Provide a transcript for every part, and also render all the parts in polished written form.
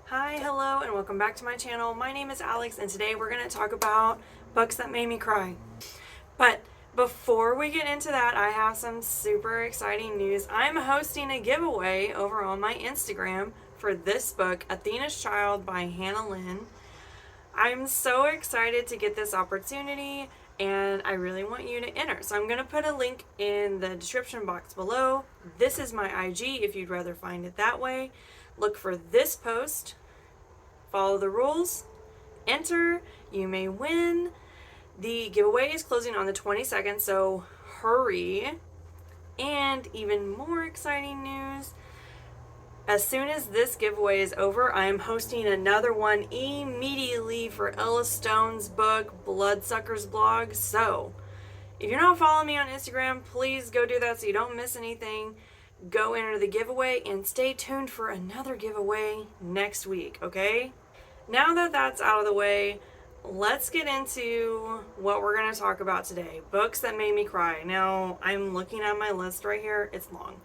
Hi, hello, and welcome back to my channel. My name is Alex, and today we're going to talk about books that made me cry. But before we get into that, I have some super exciting news. I'm hosting a giveaway over on my Instagram for this book, Athena's Child by Hannah Lynn. I'm so excited to get this opportunity, and I really want you to enter. So I'm going to put a link in the description box below. This is my IG if you'd rather find it that way. Look for this post, follow the rules, enter, you may win. The giveaway is closing on the 22nd, so hurry. And even more exciting news, as soon as this giveaway is over, I am hosting another one immediately for Ella Stone's book, Bloodsuckers blog. So, if you're not following me on Instagram, please go do that so you don't miss anything. Go enter the giveaway and stay tuned for another giveaway next week, okay? Now that that's out of the way, let's get into what we're going to talk about today. Books that made me cry. Now, I'm looking at my list right here. It's long.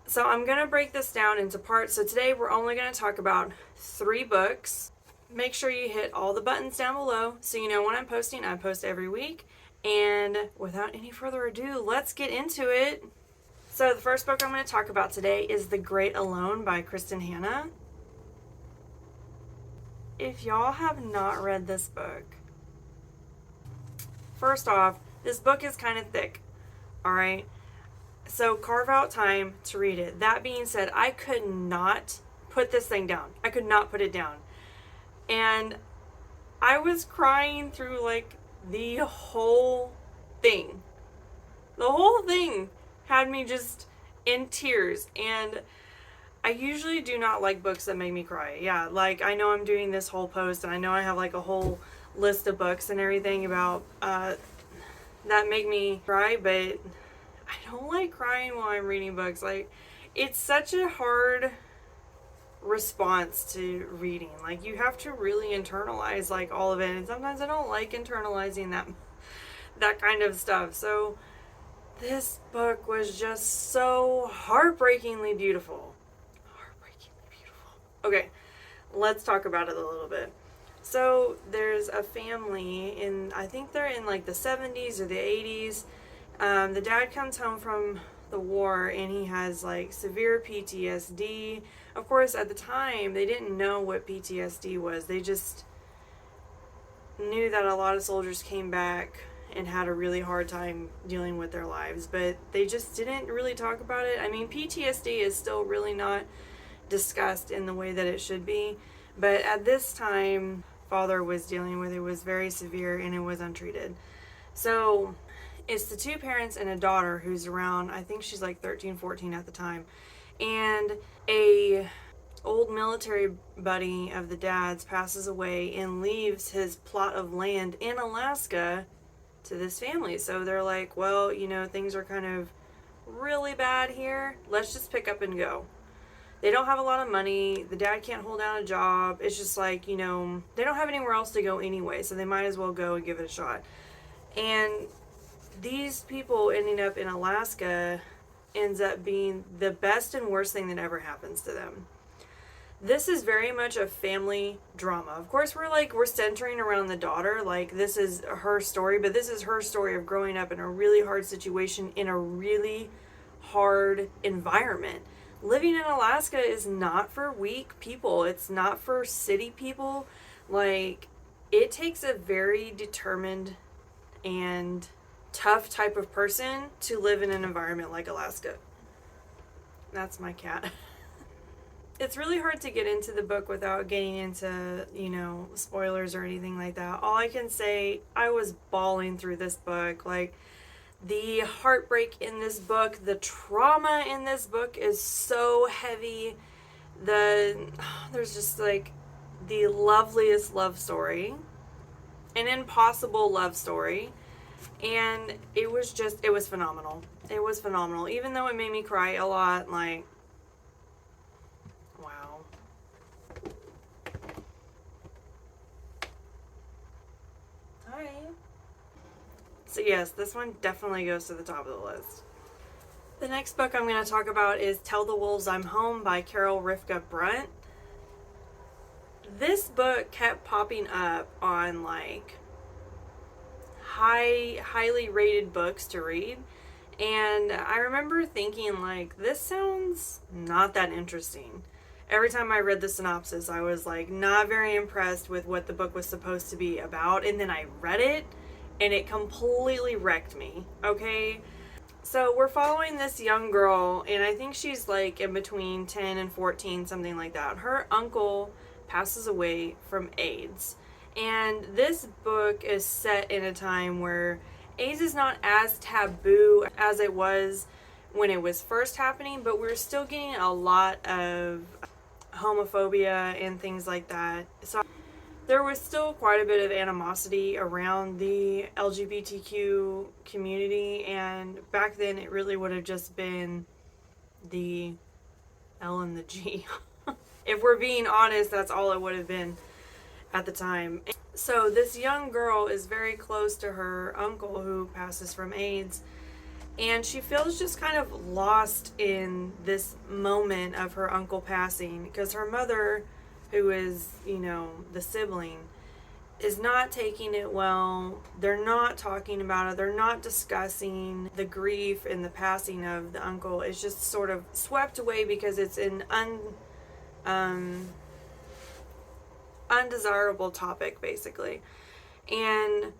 So I'm going to break this down into parts. So today we're only going to talk about 3 books. Make sure you hit all the buttons down below so you know when I'm posting. I post every week. And without any further ado, let's get into it. So the first book I'm going to talk about today is The Great Alone by Kristin Hannah. If y'all have not read this book, first off, this book is kind of thick. Alright? So carve out time to read it. That being said, I could not put this thing down. I could not put it down. And I was crying through like the whole thing. The whole thing had me just in tears. And I usually do not like books that make me cry. Yeah, like I know I'm doing this whole post and I know I have like a whole list of books and everything about that make me cry, but I don't like crying while I'm reading books. Like, it's such a hard response to reading. Like, you have to really internalize like all of it, and sometimes I don't like internalizing that kind of stuff. So this book was just so heartbreakingly beautiful. Heartbreakingly beautiful. Okay, let's talk about it a little bit. So there's a family in, I think they're in like the 70s or the 80s. The dad comes home from the war and he has like severe PTSD. Of course, at the time, they didn't know what PTSD was. They just knew that a lot of soldiers came back and had a really hard time dealing with their lives, but they just didn't really talk about it. I mean, PTSD is still really not discussed in the way that it should be, but at this time, father was dealing with it. Was very severe and it was untreated. So it's the 2 parents and a daughter who's around, I think she's like 13, 14 at the time. And a old military buddy of the dad's passes away and leaves his plot of land in Alaska to this family. So they're like, well, you know, things are kind of really bad here. Let's just pick up and go. They don't have a lot of money. The dad can't hold down a job. It's just like, you know, they don't have anywhere else to go anyway, so they might as well go and give it a shot. And these people ending up in Alaska ends up being the best and worst thing that ever happens to them. This is very much a family drama. Of course, we're centering around the daughter. Like, this is her story, but this is her story of growing up in a really hard situation in a really hard environment. Living in Alaska is not for weak people. It's not for city people. Like, it takes a very determined and tough type of person to live in an environment like Alaska. That's my cat. It's really hard to get into the book without getting into, you know, spoilers or anything like that. All I can say, I was bawling through this book. Like, the heartbreak in this book, the trauma in this book is so heavy. There's just like the loveliest love story, an impossible love story. And it was phenomenal. It was phenomenal. Even though it made me cry a lot, like, wow. Alright. So yes, this one definitely goes to the top of the list. The next book I'm going to talk about is Tell the Wolves I'm Home by Rifka Brunt. This book kept popping up on like highly rated books to read. And I remember thinking, like, this sounds not that interesting. Every time I read the synopsis, I was like not very impressed with what the book was supposed to be about. And then I read it and it completely wrecked me. Okay. So we're following this young girl, and I think she's like in between 10 and 14, something like that. Her uncle passes away from AIDS. And this book is set in a time where AIDS is not as taboo as it was when it was first happening, but we're still getting a lot of homophobia and things like that. So there was still quite a bit of animosity around the LGBTQ community, and back then it really would have just been the L and the G. If we're being honest, that's all it would have been at the time. So this young girl is very close to her uncle who passes from AIDS, and she feels just kind of lost in this moment of her uncle passing because her mother, who is, you know, the sibling, is not taking it well. They're not talking about it. They're not discussing the grief and the passing of the uncle. It's just sort of swept away because it's an undesirable topic, basically. And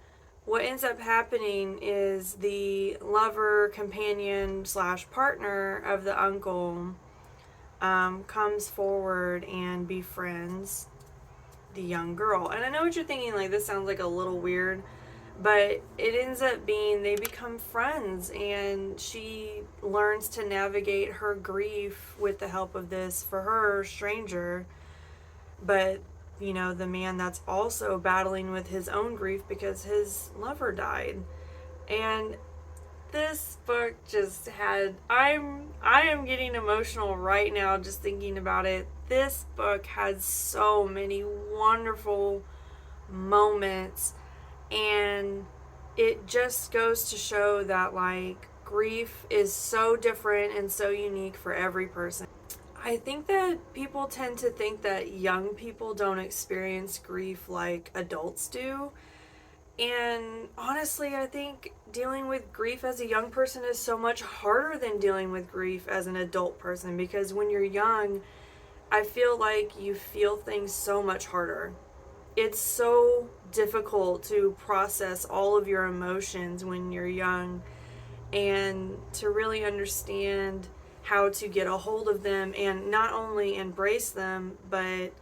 what ends up happening is the lover, companion / partner of the uncle comes forward and befriends the young girl. And I know what you're thinking, like, this sounds like a little weird, but it ends up being they become friends, and she learns to navigate her grief with the help of this, for her, stranger, but, you know, the man that's also battling with his own grief because his lover died. And this book just had, I am getting emotional right now just thinking about it. This book had so many wonderful moments, and it just goes to show that, like, grief is so different and so unique for every person. I think that people tend to think that young people don't experience grief like adults do. And honestly, I think dealing with grief as a young person is so much harder than dealing with grief as an adult person, because when you're young, I feel like you feel things so much harder. It's so difficult to process all of your emotions when you're young and to really understand how to get a hold of them and not only embrace them, but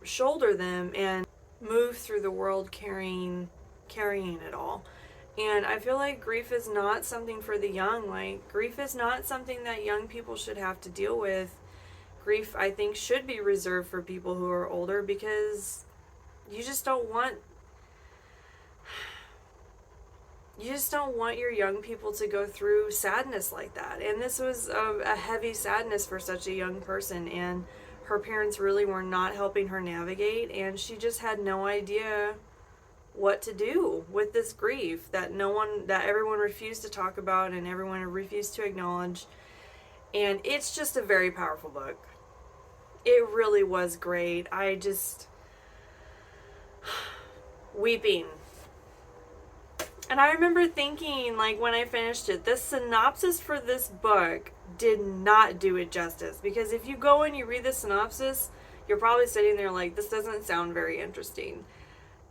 shoulder them and move through the world carrying it all. And I feel like grief is not something for the young. Like, grief is not something that young people should have to deal with. Grief, I think, should be reserved for people who are older, because you just don't want your young people to go through sadness like that. And this was a heavy sadness for such a young person, and her parents really were not helping her navigate, and she just had no idea what to do with this grief that everyone refused to talk about and everyone refused to acknowledge. And it's just a very powerful book. It really was great. I just weeping. And I remember thinking, like, when I finished it, the synopsis for this book did not do it justice. Because if you go and you read the synopsis, you're probably sitting there like, this doesn't sound very interesting.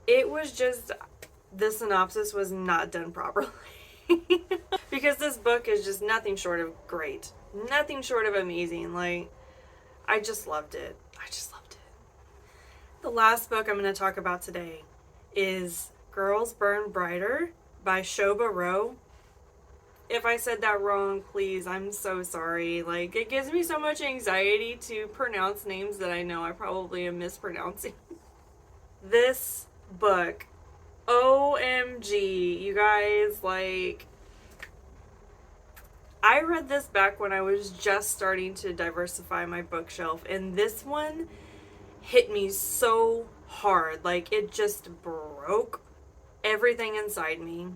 It was just, the synopsis was not done properly. Because this book is just nothing short of great. Nothing short of amazing. Like, I just loved it. The last book I'm going to talk about today is Girls Burn Brighter by Shobha. If I said that wrong, please, I'm so sorry. Like, it gives me so much anxiety to pronounce names that I know I probably am mispronouncing. This book, OMG, you guys, like, I read this back when I was just starting to diversify my bookshelf, and this one hit me so hard. Like, it just broke everything inside me.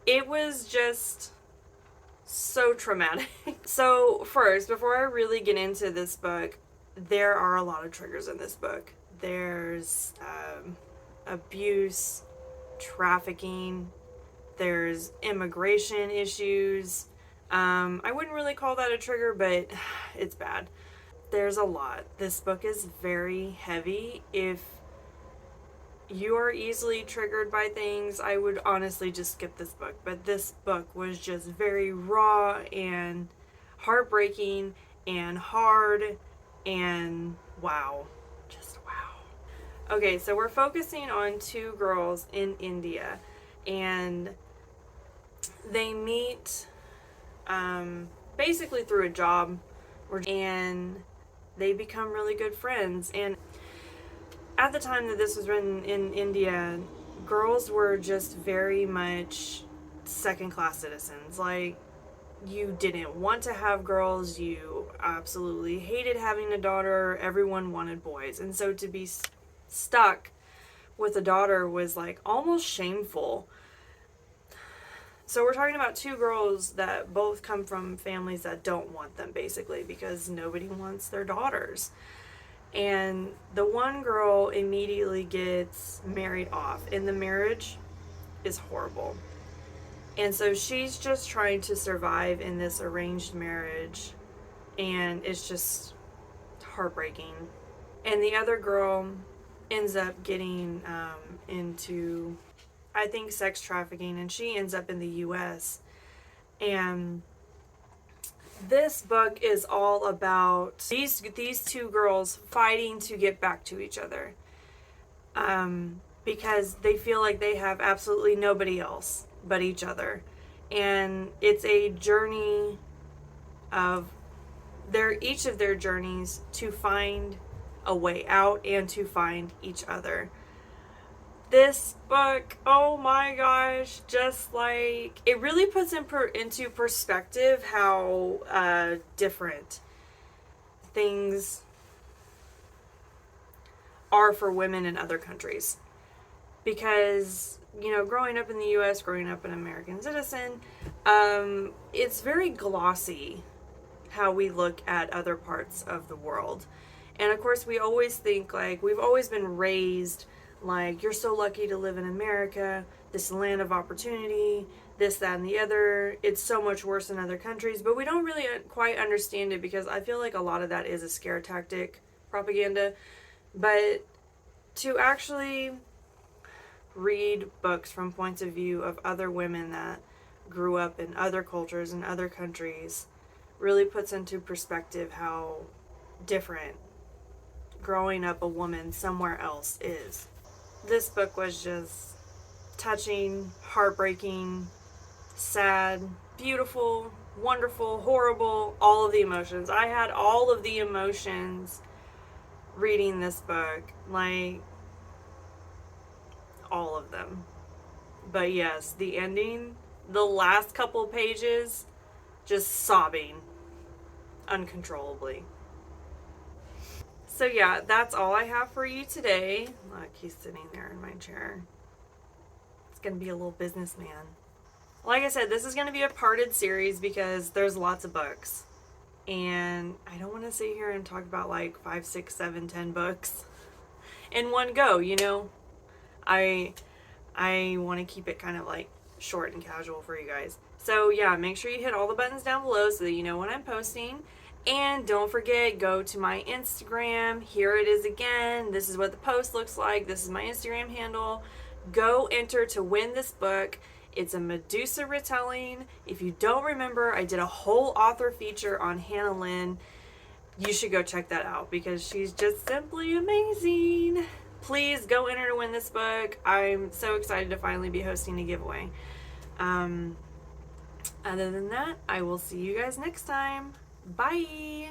It was just so traumatic. So first, before I really get into this book, there are a lot of triggers in this book. There's abuse, trafficking, there's immigration issues. I wouldn't really call that a trigger, but it's bad. There's a lot. This book is very heavy. If you are easily triggered by things, I would honestly just skip this book. But this book was just very raw and heartbreaking and hard and wow. Just wow. Okay, so we're focusing on two girls in India, and they meet basically through a job, and they become really good friends. And at the time that this was written in India, girls were just very much second-class citizens. Like, you didn't want to have girls, you absolutely hated having a daughter, everyone wanted boys. And so to be stuck with a daughter was like almost shameful. So we're talking about two girls that both come from families that don't want them, basically, because nobody wants their daughters. And the one girl immediately gets married off, and the marriage is horrible. And so she's just trying to survive in this arranged marriage, and it's just heartbreaking. And the other girl ends up getting into, I think, sex trafficking, and she ends up in the U.S. And this book is all about these two girls fighting to get back to each other, because they feel like they have absolutely nobody else but each other. And it's a journey of each of their journeys to find a way out and to find each other. This book, oh my gosh, just like, it really puts into perspective how different things are for women in other countries. Because, you know, growing up in the U.S., growing up an American citizen, it's very glossy how we look at other parts of the world. And of course, we always think, like, we've always been raised like, you're so lucky to live in America, this land of opportunity, this, that, and the other. It's so much worse in other countries. But we don't really quite understand it, because I feel like a lot of that is a scare tactic, propaganda. But to actually read books from points of view of other women that grew up in other cultures and other countries really puts into perspective how different growing up a woman somewhere else is. This book was just touching, heartbreaking, sad, beautiful, wonderful, horrible, all of the emotions. I had all of the emotions reading this book, like, all of them. But yes, the ending, the last couple pages, just sobbing uncontrollably. So yeah, that's all I have for you today. Look, he's sitting there in my chair. It's going to be a little businessman. Like I said, this is going to be a parted series because there's lots of books. And I don't want to sit here and talk about like 5, 6, 7, 10 books in one go, you know? I want to keep it kind of like short and casual for you guys. So yeah, make sure you hit all the buttons down below so that you know when I'm posting. And don't forget, go to my Instagram. Here it is again. This is what the post looks like. This is my Instagram handle. Go enter to win this book. It's a Medusa retelling. If you don't remember, I did a whole author feature on Hannah Lynn. You should go check that out because she's just simply amazing. Please go enter to win this book. I'm so excited to finally be hosting a giveaway. Other than that, I will see you guys next time. Bye!